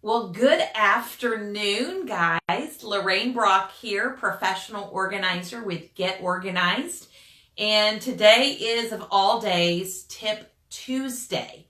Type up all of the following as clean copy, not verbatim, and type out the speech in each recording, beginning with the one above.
Well, good afternoon, guys. Lorraine Brock here, professional organizer with Get Organized. And today is, of all days, Tip Tuesday.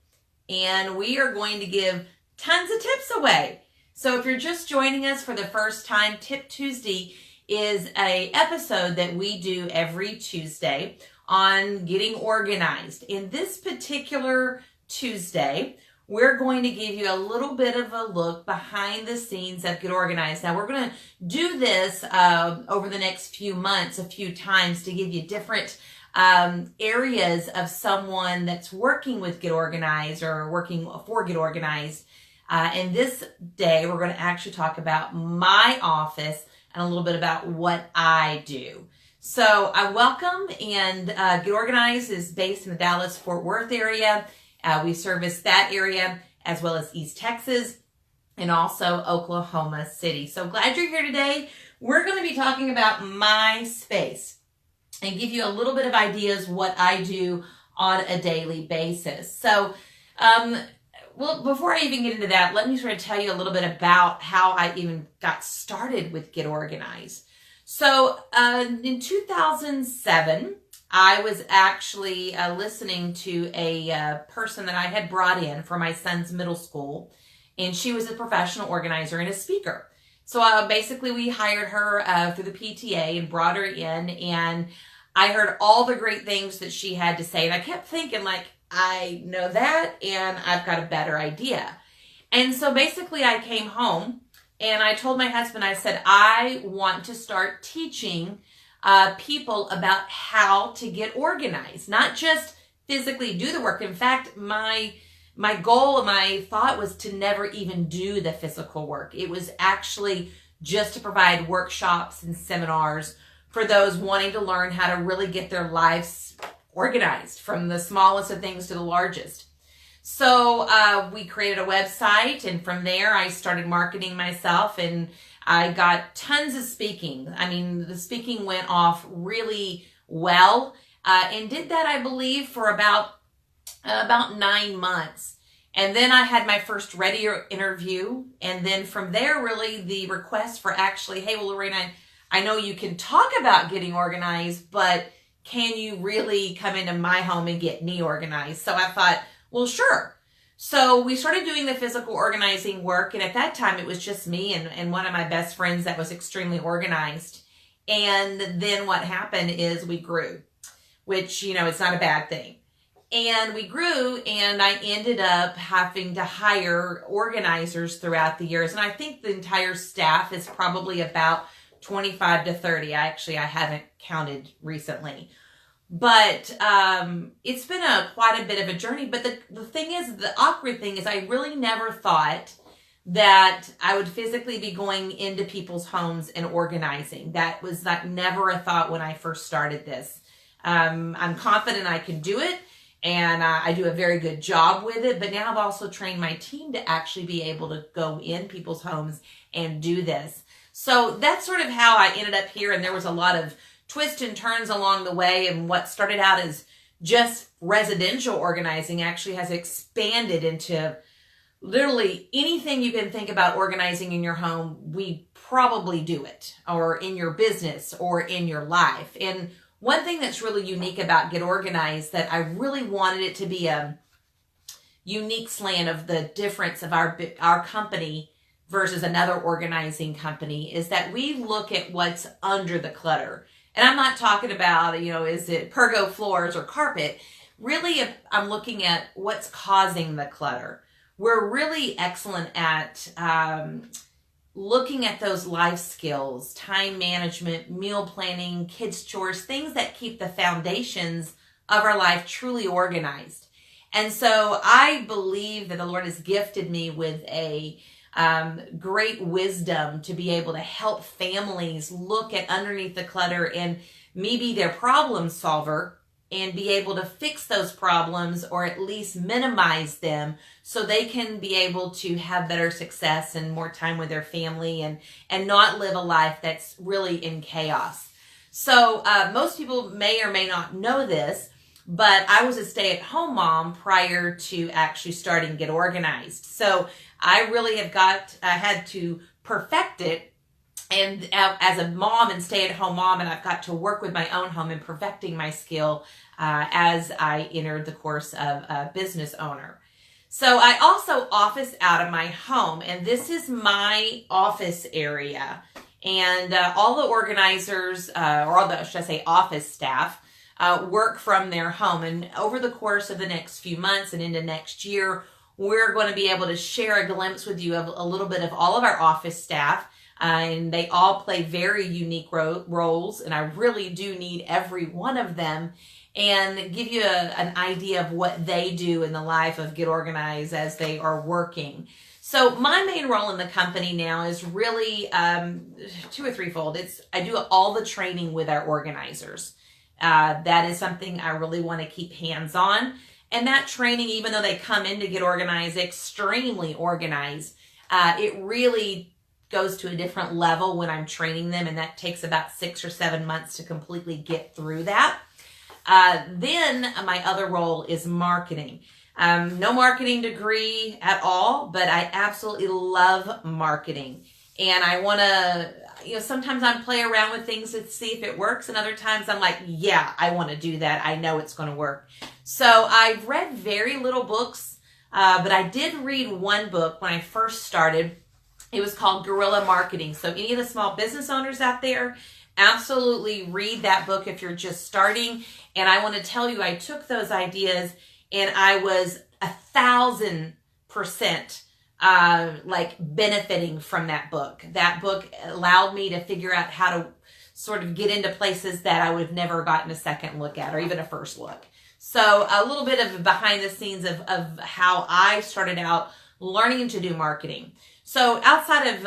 And we are going to give tons of tips away. So if you're just joining us for the first time, Tip Tuesday is an episode that we do every Tuesday on getting organized. In this particular Tuesday, we're going to give you a little bit of a look behind the scenes of Get Organized. Now, we're going to do this over the next few months a few times to give you different areas of someone that's working with Get Organized or working for Get Organized. And this day, we're going to actually talk about my office and a little bit about what I do. So I welcome, and Get Organized is based in the Dallas-Fort Worth area. We service that area as well as East Texas and also Oklahoma City. So glad you're here today. We're going to be talking about my space and give you a little bit of ideas what I do on a daily basis. So, well, before I even get into that, let me sort of tell you a little bit about how I even got started with Get Organized. So in 2007, I was actually listening to a person that I had brought in for my son's middle school, and she was a professional organizer and a speaker. So basically we hired her through the PTA and brought her in, and I heard all the great things that she had to say, and I kept thinking, like, I know that, and I've got a better idea. And so basically I came home, and I told my husband, I said, I want to start teaching people about how to get organized, not just physically do the work. In fact, my goal and my thought was to never even do the physical work. It was actually just to provide workshops and seminars for those wanting to learn how to really get their lives organized, from the smallest of things to the largest. So we created a website, and from there I started marketing myself, and I got tons of speaking. I mean, the speaking went off really well, and did that, I believe, for about 9 months. And then I had my first radio interview, and then from there, really, the request for actually, hey, well, Lorraine, I know you can talk about getting organized, but can you really come into my home and get me organized? So I thought, well, sure. So we started doing the physical organizing work, and at that time it was just me and one of my best friends that was extremely organized. And then what happened is we grew, which, you know, it's not a bad thing. And we grew, and I ended up having to hire organizers throughout the years. And I think the entire staff is probably about 25 to 30. I haven't counted recently. But it's been quite a bit of a journey. But the thing is, the awkward thing is, I really never thought that I would physically be going into people's homes and organizing. That was never a thought when I first started this. I'm confident I can do it, and I do a very good job with it. But now I've also trained my team to actually be able to go in people's homes and do this. So that's sort of how I ended up here, and there was a lot of twists and turns along the way, and what started out as just residential organizing actually has expanded into literally anything you can think about organizing in your home. We probably do it, or in your business, or in your life. And one thing that's really unique about Get Organized, that I really wanted it to be a unique slant of the difference of our company versus another organizing company, is that we look at what's under the clutter. And I'm not talking about, you know, is it pergo floors or carpet? Really, I'm looking at what's causing the clutter. We're really excellent at looking at those life skills, time management, meal planning, kids' chores, things that keep the foundations of our life truly organized. And so I believe that the Lord has gifted me with a great wisdom to be able to help families look at underneath the clutter and me be their problem solver and be able to fix those problems, or at least minimize them, so they can be able to have better success and more time with their family, and not live a life that's really in chaos. So most people may or may not know this, but I was a stay-at-home mom prior to actually starting Get Organized. So I really I had to perfect it. And as a mom and stay-at-home mom, and I've got to work with my own home and perfecting my skill as I entered the course of a business owner. So I also office out of my home, and this is my office area. And all the organizers, or all the, should I say, office staff, work from their home. And over the course of the next few months and into next year, we're going to be able to share a glimpse with you of a little bit of all of our office staff. And they all play very unique roles, and I really do need every one of them, and give you an idea of what they do in the life of Get Organized as they are working. So my main role in the company now is really two or threefold. I do all the training with our organizers. That is something I really want to keep hands on. And that training, even though they come in to Get Organized extremely organized, it really goes to a different level when I'm training them, and that takes about 6 or 7 months to completely get through that. Then my other role is marketing. No marketing degree at all, but I absolutely love marketing. And I want to, sometimes I play around with things to see if it works, and other times I'm like, yeah, I want to do that. I know it's going to work. So I've read very little books, but I did read one book when I first started. It was called Guerrilla Marketing. So any of the small business owners out there, absolutely read that book if you're just starting. And I want to tell you, I took those ideas and I was 1,000% like benefiting from that book. That book allowed me to figure out how to sort of get into places that I would have never gotten a second look at, or even a first look. So a little bit of behind the scenes of how I started out learning to do marketing. So outside of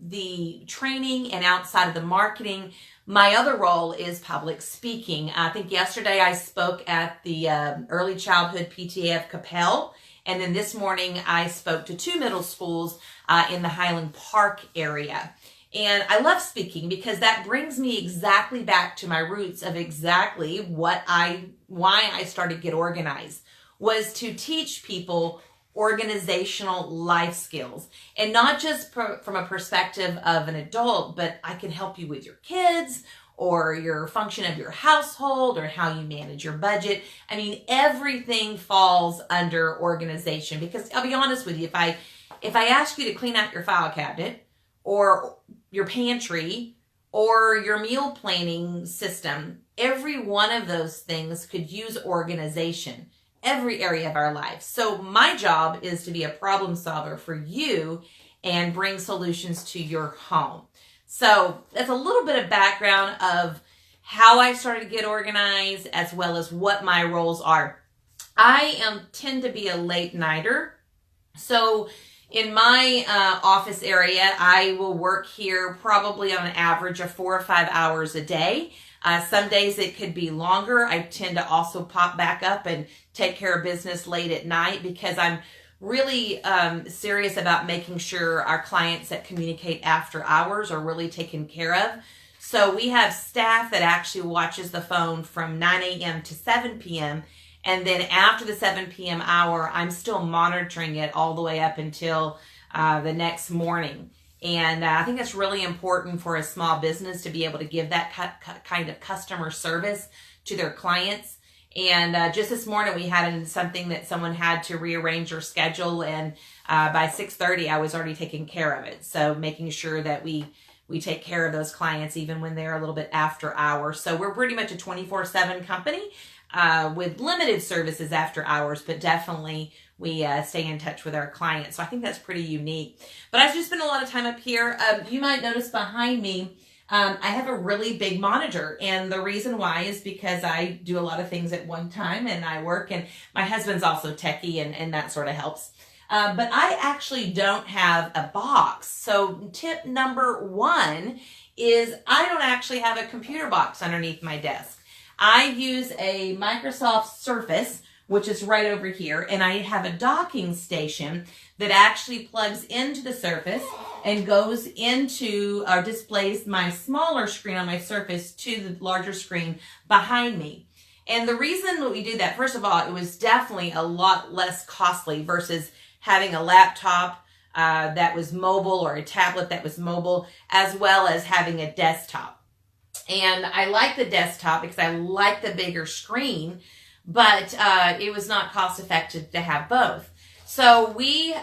the training and outside of the marketing, my other role is public speaking. I think yesterday I spoke at the Early Childhood PTA of Capel, and then this morning I spoke to 2 middle schools in the Highland Park area. And I love speaking because that brings me exactly back to my roots of exactly why I started Get Organized, was to teach people organizational life skills, and not just from a perspective of an adult, but I can help you with your kids or your function of your household or how you manage your budget. I mean, everything falls under organization, because I'll be honest with you, if I ask you to clean out your file cabinet or your pantry or your meal planning system, every one of those things could use organization. Every area of our life. So my job is to be a problem solver for you and bring solutions to your home. So that's a little bit of background of how I started to Get Organized, as well as what my roles are. I tend to be a late nighter. So in my office area, I will work here probably on an average of 4 or 5 hours a day. Some days it could be longer. I tend to also pop back up and take care of business late at night, because I'm really serious about making sure our clients that communicate after hours are really taken care of. So we have staff that actually watches the phone from 9 a.m. to 7 p.m. And then after the 7 p.m. hour, I'm still monitoring it all the way up until the next morning. And I think that's really important for a small business to be able to give that kind of customer service to their clients. And just this morning we had something that someone had to rearrange their schedule, and by 6:30 I was already taking care of it. So making sure that we take care of those clients even when they're a little bit after hours. So we're pretty much a 24/7 company with limited services after hours, but definitely we stay in touch with our clients. So I think that's pretty unique. But I've just spent a lot of time up here. You might notice behind me, I have a really big monitor. And the reason why is because I do a lot of things at one time, and I work, and my husband's also techie, and that sort of helps. But I actually don't have a box. So tip number 1 is I don't actually have a computer box underneath my desk. I use a Microsoft Surface, which is right over here, and I have a docking station that actually plugs into the Surface and goes into or displays my smaller screen on my Surface to the larger screen behind me. And the reason that we do that, first of all, it was definitely a lot less costly versus having a laptop that was mobile or a tablet that was mobile, as well as having a desktop. And I like the desktop because I like the bigger screen, but it was not cost effective to have both. So we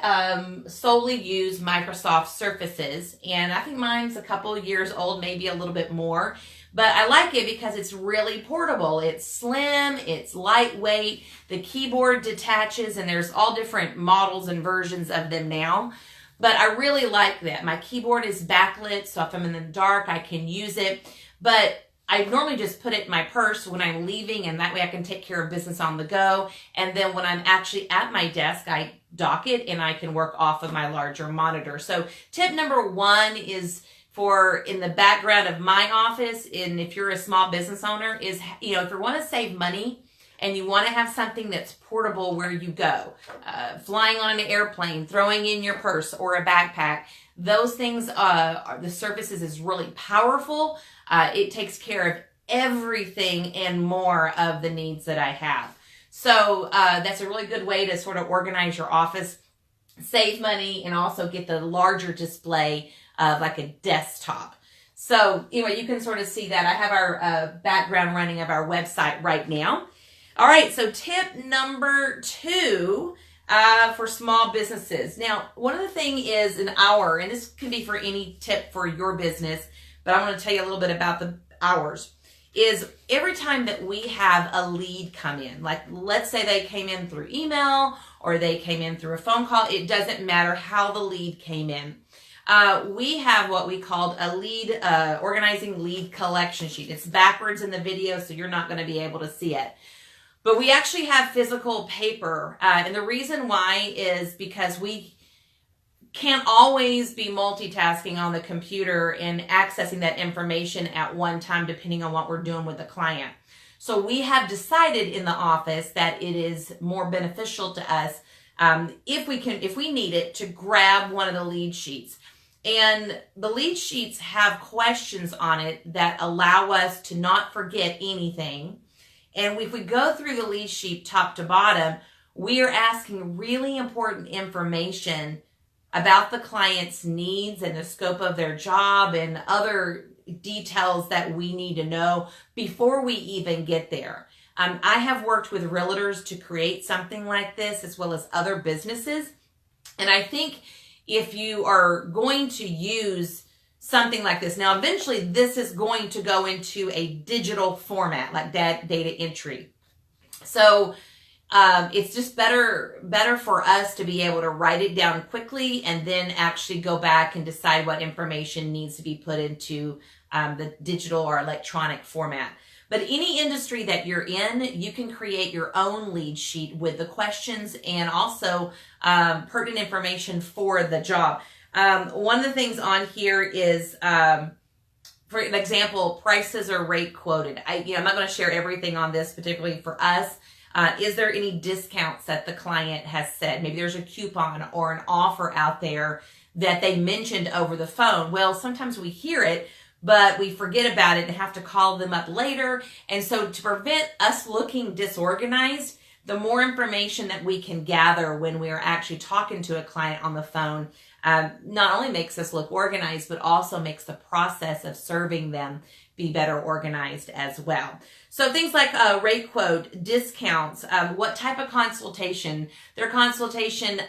solely use Microsoft Surfaces, and I think mine's a couple of years old, maybe a little bit more. But I like it because it's really portable. It's slim, it's lightweight, the keyboard detaches, and there's all different models and versions of them now. But I really like that. My keyboard is backlit, so if I'm in the dark, I can use it. But I normally just put it in my purse when I'm leaving, and that way I can take care of business on the go. And then when I'm actually at my desk, I dock it and I can work off of my larger monitor. So tip number one is for in the background of my office, and if you're a small business owner, is, you know, if you want to save money and you want to have something that's portable where you go, flying on an airplane, throwing in your purse or a backpack, those things, the Surfaces is really powerful. It takes care of everything and more of the needs that I have. So that's a really good way to sort of organize your office, save money, and also get the larger display of like a desktop. So anyway, you can sort of see that. I have our background running of our website right now. All right, so tip number 2 for small businesses. Now, one of the things is an hour, and this can be for any tip for your business, but I want to tell you a little bit about the hours, is every time that we have a lead come in, like let's say they came in through email or they came in through a phone call, it doesn't matter how the lead came in. We have what we called a lead, organizing lead collection sheet. It's backwards in the video, so you're not going to be able to see it. But we actually have physical paper, and the reason why is because we can't always be multitasking on the computer and accessing that information at one time, depending on what we're doing with the client. So we have decided in the office that it is more beneficial to us, if we need it, to grab one of the lead sheets. And the lead sheets have questions on it that allow us to not forget anything. And if we go through the lead sheet top to bottom, we are asking really important information about the client's needs and the scope of their job and other details that we need to know before we even get there. I have worked with realtors to create something like this, as well as other businesses. And I think if you are going to use something like this, now eventually this is going to go into a digital format like that data entry. So it's just better for us to be able to write it down quickly and then actually go back and decide what information needs to be put into the digital or electronic format. But any industry that you're in, you can create your own lead sheet with the questions and also pertinent information for the job. One of the things on here is, for example, prices are rate quoted. I'm not going to share everything on this, particularly for us. Is there any discounts that the client has said? Maybe there's a coupon or an offer out there that they mentioned over the phone. Well, sometimes we hear it, but we forget about it and have to call them up later. And so to prevent us looking disorganized, the more information that we can gather when we are actually talking to a client on the phone not only makes us look organized, but also makes the process of serving them be better organized as well. So things like rate quote, discounts, what type of consultation. Their consultation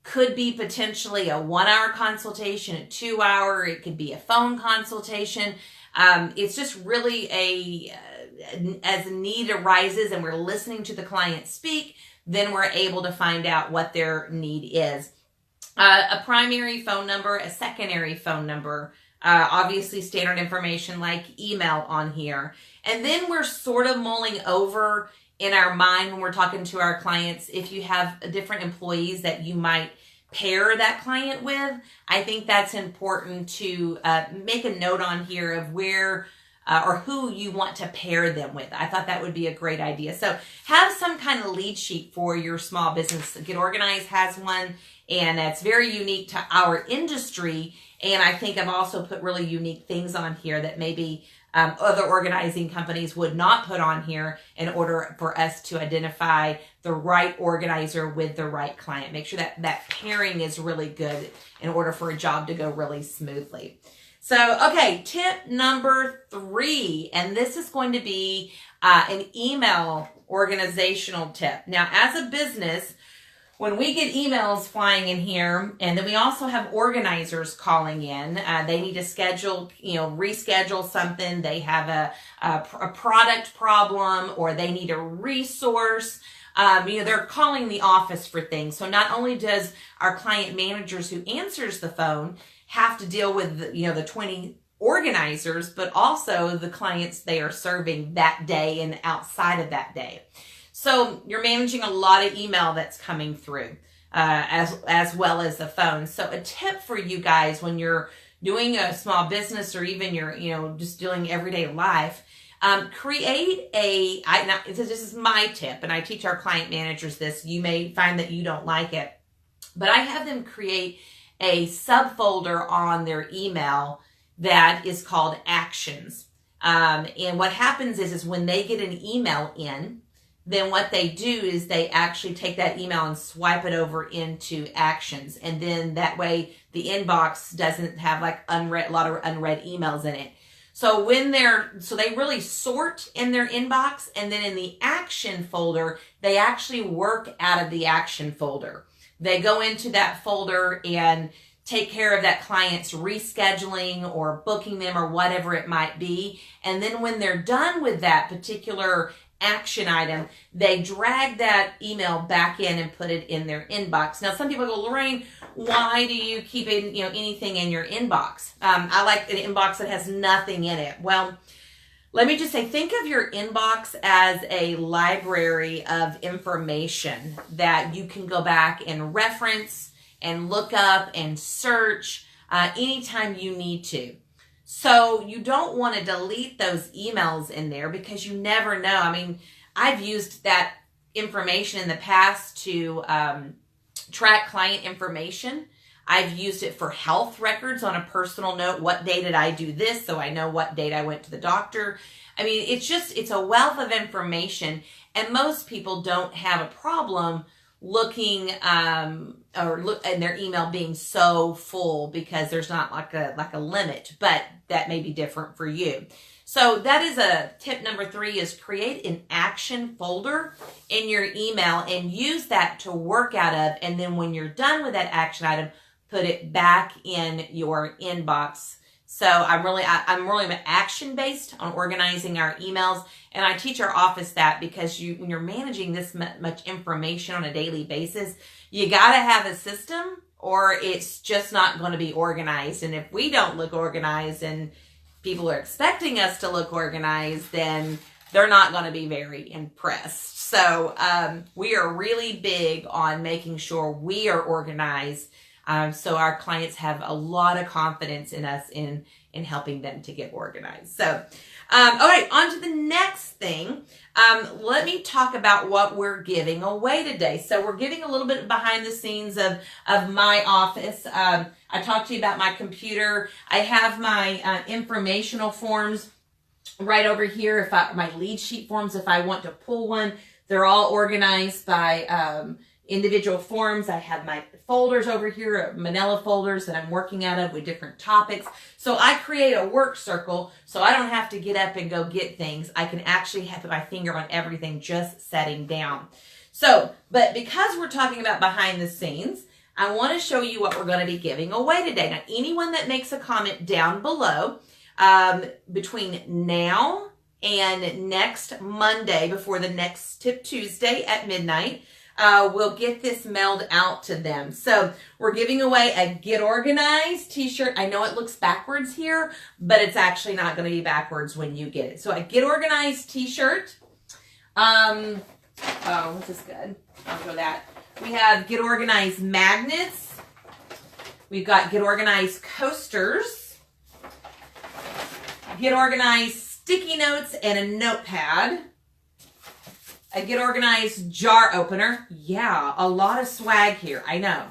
could be potentially a 1-hour consultation, a 2-hour, it could be a phone consultation. It's just really as a need arises and we're listening to the client speak, then we're able to find out what their need is. A primary phone number, a secondary phone number, obviously standard information like email on here. And then we're sort of mulling over in our mind when we're talking to our clients, if you have different employees that you might pair that client with, I think that's important to make a note on here of where or who you want to pair them with. I thought that would be a great idea. So have some kind of lead sheet for your small business. Get Organized has one, and that's very unique to our industry. And I think I've also put really unique things on here that maybe other organizing companies would not put on here in order for us to identify the right organizer with the right client. Make sure that that pairing is really good in order for a job to go really smoothly. So, okay, tip number 3, and this is going to be an email organizational tip. Now, as a business, when we get emails flying in here, and then we also have organizers calling in, they need to schedule, reschedule something. They have a product problem, or they need a resource. They're calling the office for things. So not only does our client managers who answers the phone have to deal with, the 20 organizers, but also the clients they are serving that day and outside of that day. So you're managing a lot of email that's coming through, as well as the phone. So a tip for you guys when you're doing a small business, or even you're, just doing everyday life, create this is my tip, and I teach our client managers this. You may find that you don't like it, but I have them create a subfolder on their email that is called actions. And what happens is when they get an email in, then what they do is they actually take that email and swipe it over into actions. And then that way the inbox doesn't have like a lot of unread emails in it. So they really sort in their inbox, and then in the action folder, they actually work out of the action folder. They go into that folder and take care of that client's rescheduling or booking them or whatever it might be. And then when they're done with that particular action item, they drag that email back in and put it in their inbox. Now, some people go, Lorraine, why do you keep anything in your inbox? I like an inbox that has nothing in it. Well, let me just say, think of your inbox as a library of information that you can go back and reference and look up and search anytime you need to. So you don't want to delete those emails in there, because you never know. I mean, I've used that information in the past to track client information. I've used it for health records on a personal note. What day did I do this? So I know what date I went to the doctor. I mean, it's a wealth of information, and most people don't have a problem looking and their email being so full, because there's not like a limit, but that may be different for you. So that is a tip number 3, is create an action folder in your email and use that to work out of. And then when you're done with that action item, put it back in your inbox. So I'm really action based on organizing our emails. And I teach our office that, because when you're managing this much information on a daily basis, you got to have a system, or it's just not going to be organized. And if we don't look organized and people are expecting us to look organized, then they're not going to be very impressed. So we are really big on making sure we are organized, so our clients have a lot of confidence in us in helping them to get organized. So, all right, on to the next thing. Let me talk about what we're giving away today. So we're giving a little bit behind the scenes of my office. I talked to you about my computer. I have my informational forms right over here. My lead sheet forms, if I want to pull one, they're all organized by individual forms. I have my folders over here, manila folders that I'm working out of with different topics. So I create a work circle, so I don't have to get up and go get things. I can actually have my finger on everything just setting down. So, but because we're talking about behind the scenes, I want to show you what we're going to be giving away today. Now, anyone that makes a comment down below between now and next Monday, before the next Tip Tuesday at midnight, we'll get this mailed out to them. So we're giving away a Get Organized t-shirt. I know it looks backwards here, but it's actually not going to be backwards when you get it. So a Get Organized t-shirt. Oh, this is good. I'll go that. We have Get Organized magnets. We've got Get Organized coasters. Get Organized sticky notes and a notepad. A Get Organized jar opener. Yeah, a lot of swag here, I know.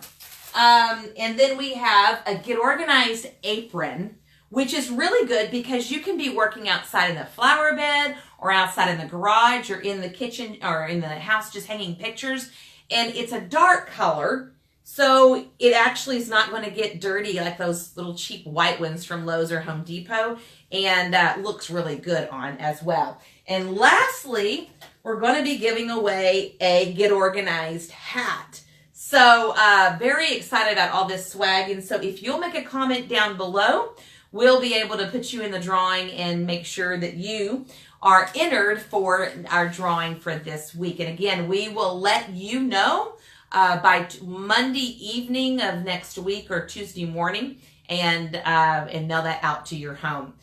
And then we have a Get Organized apron, which is really good because you can be working outside in the flower bed or outside in the garage or in the kitchen or in the house just hanging pictures. And it's a dark color, so it actually is not going to get dirty like those little cheap white ones from Lowe's or Home Depot, and looks really good on as well. And lastly, we're going to be giving away a Get Organized hat. So very excited about all this swag. And so if you'll make a comment down below, we'll be able to put you in the drawing and make sure that you are entered for our drawing for this week. And again, we will let you know by Monday evening of next week or Tuesday morning, and mail that out to your home.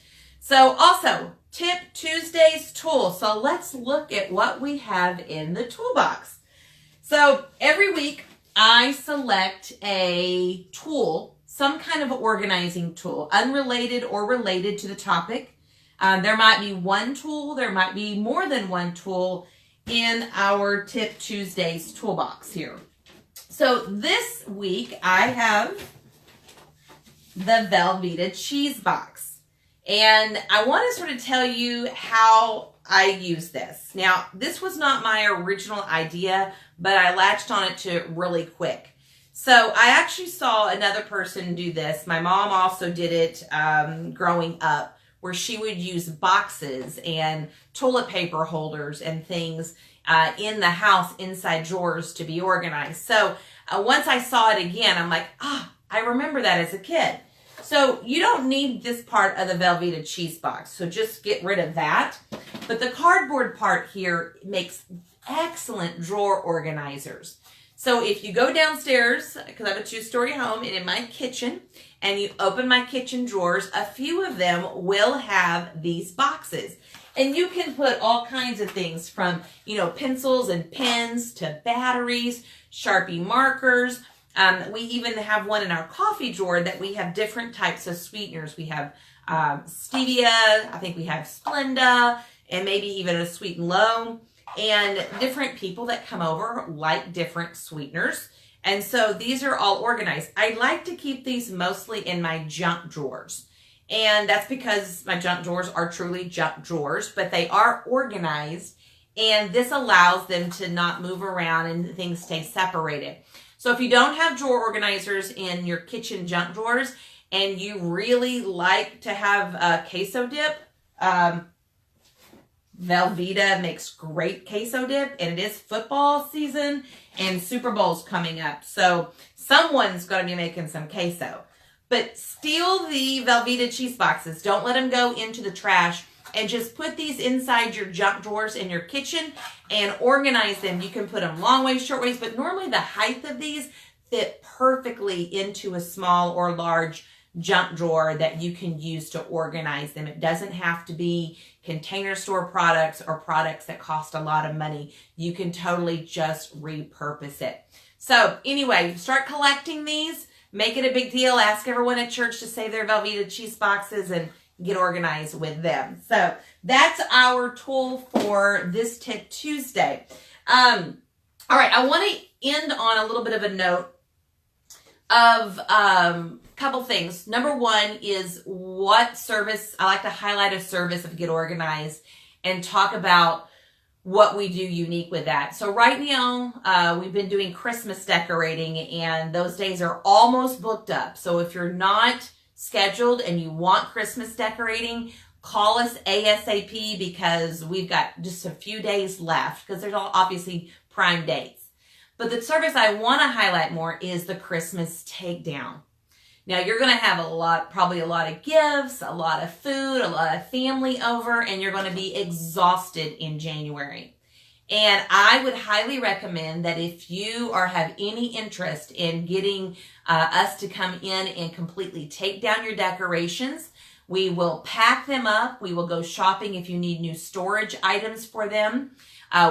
So also, Tip Tuesday's tool. So let's look at what we have in the toolbox. So every week I select a tool, some kind of organizing tool, unrelated or related to the topic. There might be one tool, there might be more than one tool in our Tip Tuesday's toolbox here. So this week I have the Velveeta cheese box. And I want to sort of tell you how I use this. Now, this was not my original idea, but I latched on it to it really quick. So I actually saw another person do this. My mom also did it growing up, where she would use boxes and toilet paper holders and things in the house inside drawers to be organized. So once I saw it again, I'm like, I remember that as a kid. So you don't need this part of the Velveeta cheese box, so just get rid of that. But the cardboard part here makes excellent drawer organizers. So if you go downstairs, because I have a 2-story home, and in my kitchen, and you open my kitchen drawers, a few of them will have these boxes. And you can put all kinds of things from, pencils and pens to batteries, Sharpie markers. We even have one in our coffee drawer that we have different types of sweeteners. We have stevia, I think we have Splenda, and maybe even a sweet and low. And different people that come over like different sweeteners. And so these are all organized. I like to keep these mostly in my junk drawers. And that's because my junk drawers are truly junk drawers, but they are organized. And this allows them to not move around and things stay separated. So if you don't have drawer organizers in your kitchen junk drawers and you really like to have a queso dip, Velveeta makes great queso dip, and it is football season and Super Bowl's coming up. So someone's going to be making some queso. But steal the Velveeta cheese boxes. Don't let them go into the trash, and just put these inside your junk drawers in your kitchen and organize them. You can put them long ways, short ways, but normally the height of these fit perfectly into a small or large junk drawer that you can use to organize them. It doesn't have to be container store products or products that cost a lot of money. You can totally just repurpose it. So anyway, start collecting these. Make it a big deal. Ask everyone at church to save their Velveeta cheese boxes and get organized with them. So that's our tool for this Tip Tuesday. All right, I want to end on a little bit of a note of couple things. Number one is what service. I like to highlight a service of Get Organized and talk about what we do unique with that. So right now, we've been doing Christmas decorating, and those days are almost booked up. So if you're not scheduled and you want Christmas decorating, call us ASAP, because we've got just a few days left, because there's all obviously prime dates. But the service I want to highlight more is the Christmas takedown. Now you're going to have probably a lot of gifts, a lot of food, a lot of family over, and you're going to be exhausted in January. And I would highly recommend that if you have any interest in getting us to come in and completely take down your decorations, we will pack them up. We will go shopping if you need new storage items for them.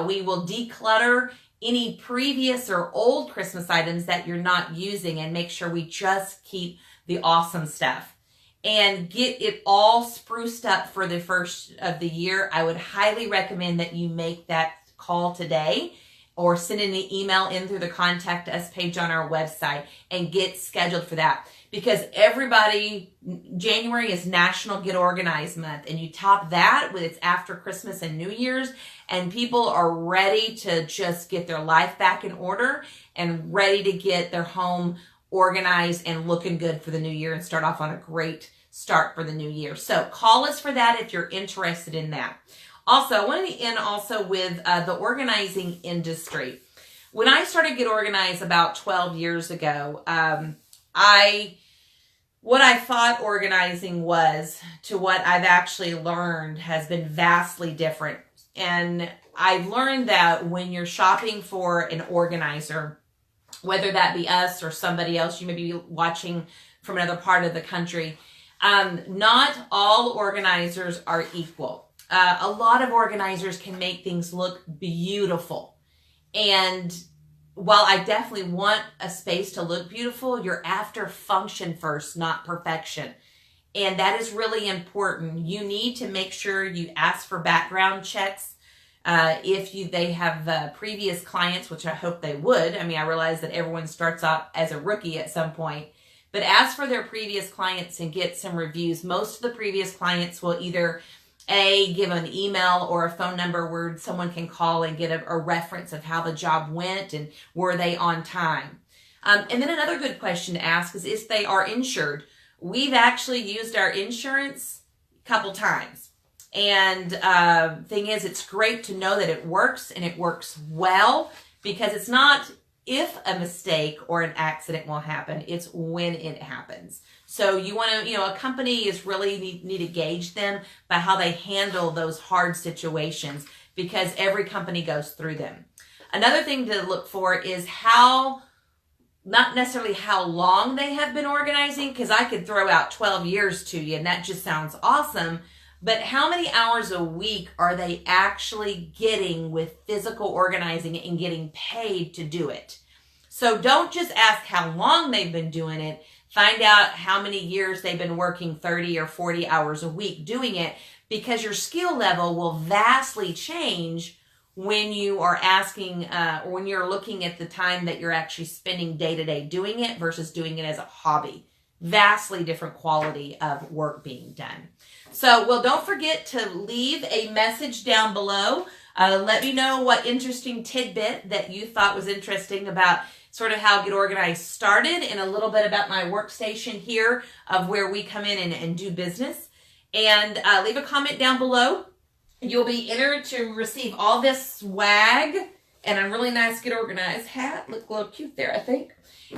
We will declutter any previous or old Christmas items that you're not using and make sure we just keep the awesome stuff and get it all spruced up for the first of the year. I would highly recommend that you make that call today or send an email in through the Contact Us page on our website and get scheduled for that. Because everybody, January is National Get Organized Month, and you top that with it's after Christmas and New Year's, and people are ready to just get their life back in order and ready to get their home organized and looking good for the new year and start off on a great start for the new year. So call us for that if you're interested in that. Also, I wanted to end also with the organizing industry. When I started Get Organized about 12 years ago, what I thought organizing was to what I've actually learned has been vastly different. And I've learned that when you're shopping for an organizer, whether that be us or somebody else, you may be watching from another part of the country, not all organizers are equal. A lot of organizers can make things look beautiful. And while I definitely want a space to look beautiful, you're after function first, not perfection. And that is really important. You need to make sure you ask for background checks. If they have previous clients, which I hope they would. I mean, I realize that everyone starts out as a rookie at some point. But ask for their previous clients and get some reviews. Most of the previous clients will either give an email or a phone number where someone can call and get a reference of how the job went and were they on time. And then another good question to ask is if they are insured. We've actually used our insurance a couple times. And thing is, it's great to know that it works and it works well, because it's not if a mistake or an accident will happen, it's when it happens. So you want to, a company is really need to gauge them by how they handle those hard situations, because every company goes through them. Another thing to look for is not necessarily how long they have been organizing, because I could throw out 12 years to you and that just sounds awesome. But how many hours a week are they actually getting with physical organizing and getting paid to do it? So don't just ask how long they've been doing it. Find out how many years they've been working 30 or 40 hours a week doing it, because your skill level will vastly change when you are asking, or when you're looking at the time that you're actually spending day to day doing it versus doing it as a hobby. Vastly different quality of work being done. So, well, don't forget to leave a message down below. Let me know what interesting tidbit that you thought was interesting about sort of how Get Organized started, and a little bit about my workstation here of where we come in and do business. And leave a comment down below. You'll be entered to receive all this swag and a really nice Get Organized hat. Look a little cute there, I think.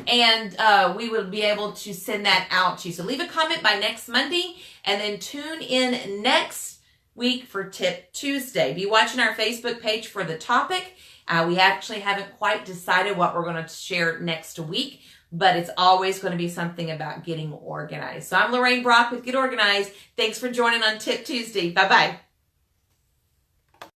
And we will be able to send that out to you. So leave a comment by next Monday, and then tune in next week for Tip Tuesday. Be watching our Facebook page for the topic. We actually haven't quite decided what we're going to share next week, but it's always going to be something about getting organized. So I'm Lorraine Brock with Get Organized. Thanks for joining on Tip Tuesday. Bye-bye.